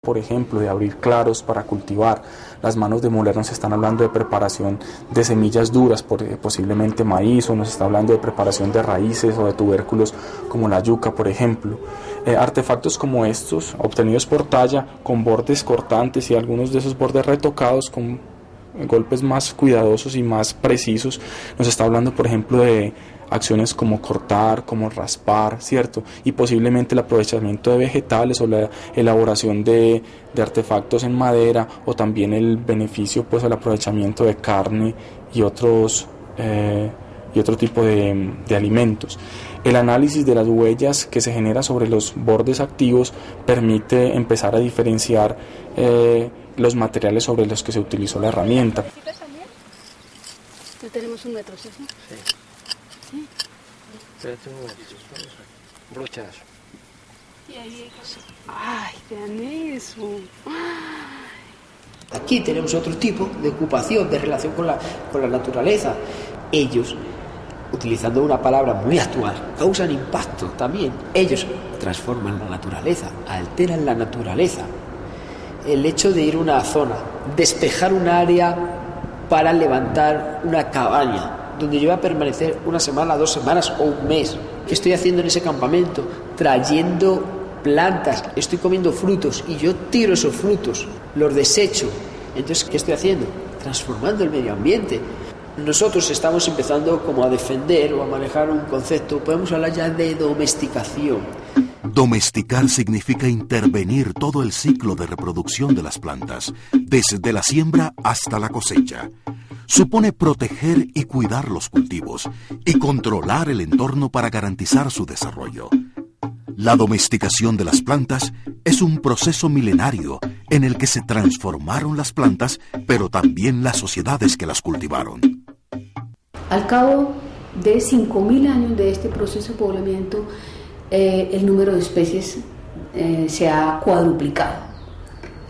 por ejemplo, de abrir claros para cultivar. Las manos de Muller nos están hablando de preparación de semillas duras, posiblemente maíz, o nos está hablando de preparación de raíces o de tubérculos como la yuca, por ejemplo. Artefactos como estos, obtenidos por talla, con bordes cortantes y algunos de esos bordes retocados con golpes más cuidadosos y más precisos, nos está hablando, por ejemplo, de acciones como cortar, como raspar, ¿cierto? Y posiblemente el aprovechamiento de vegetales o la elaboración de artefactos en madera, o también el beneficio, pues, al aprovechamiento de carne y otro tipo de alimentos. El análisis de las huellas que se genera sobre los bordes activos permite empezar a diferenciar los materiales sobre los que se utilizó la herramienta. Ya tenemos un metro, ¿sí? Sí. ¿Sí? Espérate un momento, un brochazo. Y ahí hay cosas. ¡Ay, vean eso! ¡Ay! Aquí tenemos otro tipo de ocupación, de relación con la naturaleza. Ellos, utilizando una palabra muy actual, causan impacto también. Ellos transforman la naturaleza, alteran la naturaleza. El hecho de ir a una zona, despejar un área para levantar una cabaña, donde yo voy a permanecer una semana, 2 semanas o un mes. ¿Qué estoy haciendo en ese campamento? Trayendo plantas, estoy comiendo frutos y yo tiro esos frutos, los desecho. Entonces, ¿qué estoy haciendo? Transformando el medio ambiente. Nosotros estamos empezando como a defender o a manejar un concepto, podemos hablar ya de domesticación. Domesticar significa intervenir todo el ciclo de reproducción de las plantas, desde la siembra hasta la cosecha. Supone proteger y cuidar los cultivos y controlar el entorno para garantizar su desarrollo. La domesticación de las plantas es un proceso milenario en el que se transformaron las plantas, pero también las sociedades que las cultivaron. Al cabo de 5.000 años de este proceso de poblamiento, el número de especies se ha cuadruplicado.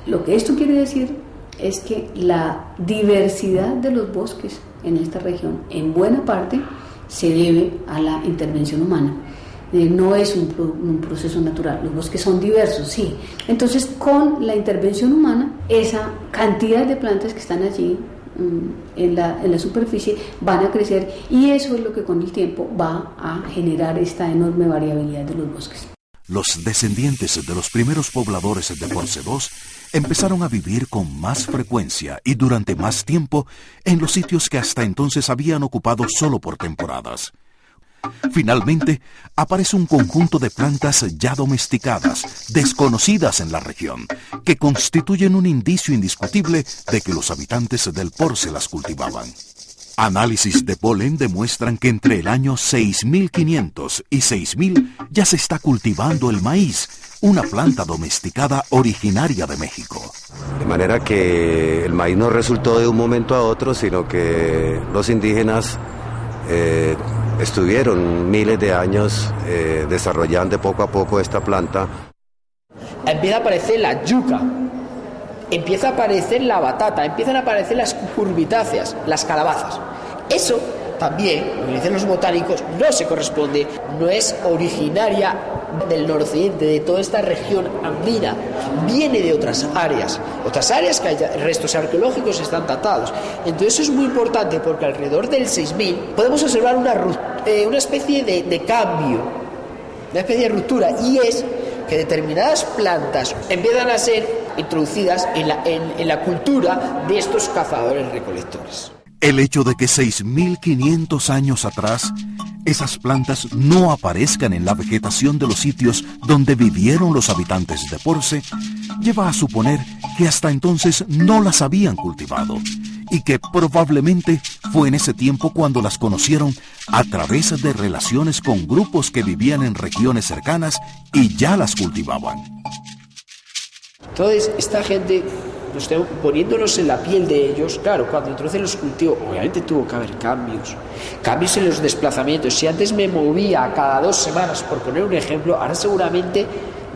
Lo que esto quiere decir es que la diversidad de los bosques en esta región, en buena parte, se debe a la intervención humana. No es un proceso natural, los bosques son diversos, sí. Entonces, con la intervención humana, esa cantidad de plantas que están allí en la superficie van a crecer, y eso es lo que con el tiempo va a generar esta enorme variabilidad de los bosques. Los descendientes de los primeros pobladores de Porcedos empezaron a vivir con más frecuencia y durante más tiempo en los sitios que hasta entonces habían ocupado solo por temporadas. Finalmente, aparece un conjunto de plantas ya domesticadas, desconocidas en la región, que constituyen un indicio indiscutible de que los habitantes del Porce las cultivaban. Análisis de polen demuestran que entre el año 6500 y 6000 ya se está cultivando el maíz, una planta domesticada originaria de México. De manera que el maíz no resultó de un momento a otro, sino que los indígenas estuvieron miles de años desarrollando poco a poco esta planta. Empieza a aparecer la yuca, empieza a aparecer la batata, empiezan a aparecer las cucurbitáceas, las calabazas. Eso también, lo dicen los botánicos, no se corresponde, no es originaria del noroccidente, de toda esta región andina, viene de otras áreas que hay restos arqueológicos están datados. Entonces eso es muy importante, porque alrededor del 6000 podemos observar una especie de cambio, una especie de ruptura, y es que determinadas plantas empiezan a ser introducidas en la cultura de estos cazadores-recolectores. El hecho de que 6500 años atrás esas plantas no aparezcan en la vegetación de los sitios donde vivieron los habitantes de Porce lleva a suponer que hasta entonces no las habían cultivado y que probablemente fue en ese tiempo cuando las conocieron a través de relaciones con grupos que vivían en regiones cercanas y ya las cultivaban. Entonces, esta gente, poniéndonos en la piel de ellos, claro, cuando introducen los cultivos, obviamente tuvo que haber cambios en los desplazamientos. Si antes me movía cada 2 semanas, por poner un ejemplo, ahora seguramente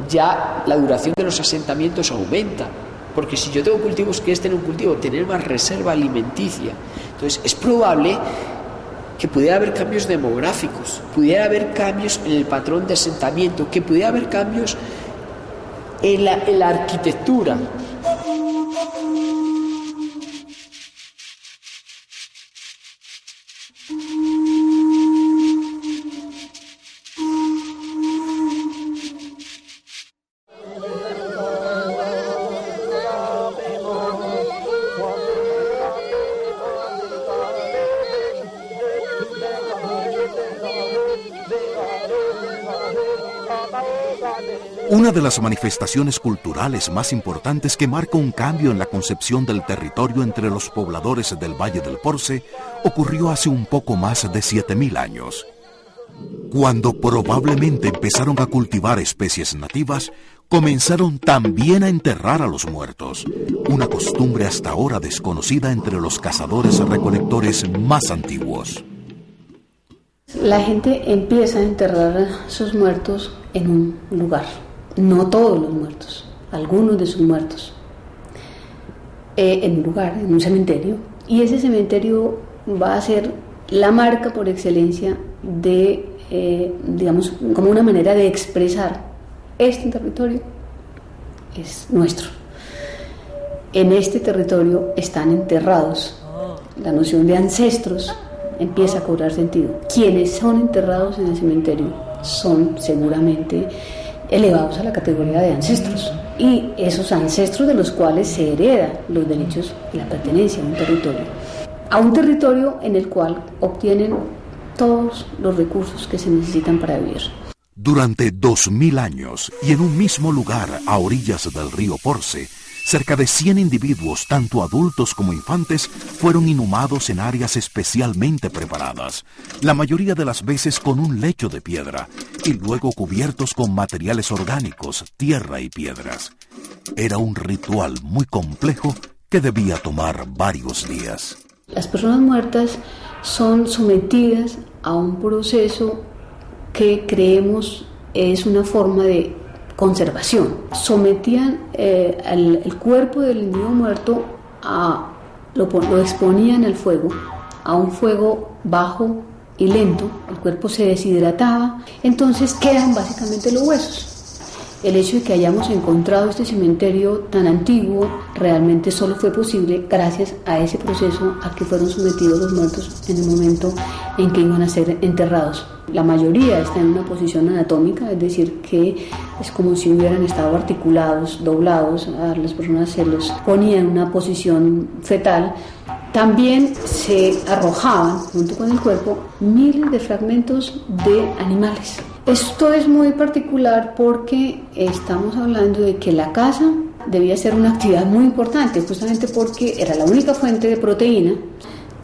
ya la duración de los asentamientos aumenta, porque si yo tengo cultivos, que es tener un cultivo, tener más reserva alimenticia. Entonces es probable que pudiera haber cambios demográficos, pudiera haber cambios en el patrón de asentamiento, que pudiera haber cambios en la arquitectura. Una de las manifestaciones culturales más importantes que marca un cambio en la concepción del territorio entre los pobladores del Valle del Porce ocurrió hace un poco más de 7.000 años. Cuando probablemente empezaron a cultivar especies nativas, comenzaron también a enterrar a los muertos, una costumbre hasta ahora desconocida entre los cazadores-recolectores más antiguos. La gente empieza a enterrar a sus muertos en un lugar. No todos los muertos, algunos de sus muertos, en un lugar, en un cementerio, y ese cementerio va a ser la marca por excelencia de, digamos, como una manera de expresar: este territorio es nuestro, en este territorio están enterrados. La noción de ancestros empieza a cobrar sentido. Quienes son enterrados en el cementerio son seguramente elevados a la categoría de ancestros, y esos ancestros de los cuales se heredan los derechos y la pertenencia a un territorio en el cual obtienen todos los recursos que se necesitan para vivir. Durante 2000 años y en un mismo lugar a orillas del río Porce, cerca de 100 individuos, tanto adultos como infantes, fueron inhumados en áreas especialmente preparadas, la mayoría de las veces con un lecho de piedra, y luego cubiertos con materiales orgánicos, tierra y piedras. Era un ritual muy complejo que debía tomar varios días. Las personas muertas son sometidas a un proceso que creemos es una forma de conservación. Sometían el cuerpo del individuo muerto lo exponían al fuego, a un fuego bajo y lento. El cuerpo se deshidrataba, entonces quedan básicamente los huesos. El hecho de que hayamos encontrado este cementerio tan antiguo realmente solo fue posible gracias a ese proceso a que fueron sometidos los muertos en el momento en que iban a ser enterrados. La mayoría está en una posición anatómica, es decir, que es como si hubieran estado articulados, doblados. A las personas se los ponía en una posición fetal. También se arrojaban, junto con el cuerpo, miles de fragmentos de animales. Esto es muy particular porque estamos hablando de que la caza debía ser una actividad muy importante, justamente porque era la única fuente de proteína.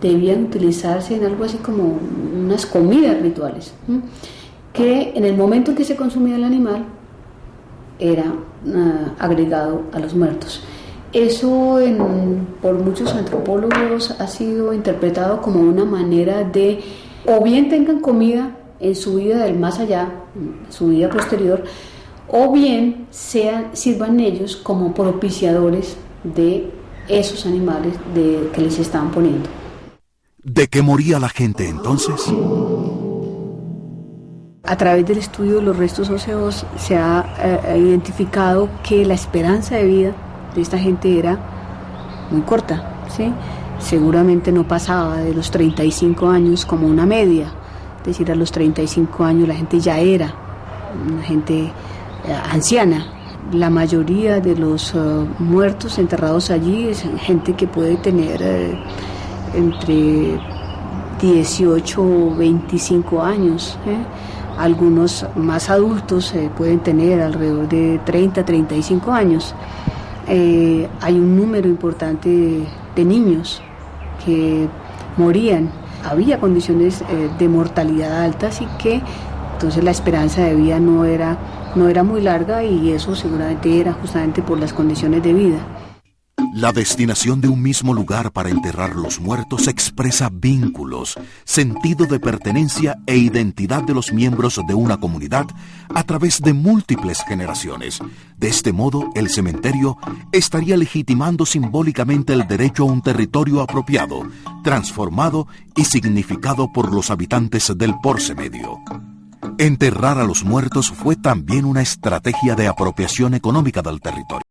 Debían utilizarse en algo así como unas comidas rituales, que en el momento en que se consumía el animal era agregado a los muertos. Eso por muchos antropólogos ha sido interpretado como una manera de, o bien tengan comida en su vida del más allá, su vida posterior, o bien sirvan ellos como propiciadores de esos animales que les estaban poniendo. ¿De qué moría la gente entonces? A través del estudio de los restos óseos se ha identificado que la esperanza de vida de esta gente era muy corta, ¿sí? Seguramente no pasaba de los 35 años como una media, es decir, a los 35 años la gente ya era una gente anciana. La mayoría de los muertos enterrados allí es gente que puede tener entre 18 o 25 años, Algunos más adultos pueden tener alrededor de 30, 35 años. Hay un número importante de niños que morían. Había condiciones de mortalidad altas, y que entonces la esperanza de vida no era muy larga, y eso seguramente era justamente por las condiciones de vida. La destinación de un mismo lugar para enterrar los muertos expresa vínculos, sentido de pertenencia e identidad de los miembros de una comunidad a través de múltiples generaciones. De este modo, el cementerio estaría legitimando simbólicamente el derecho a un territorio apropiado, transformado y significado por los habitantes del Porce Medio. Enterrar a los muertos fue también una estrategia de apropiación económica del territorio.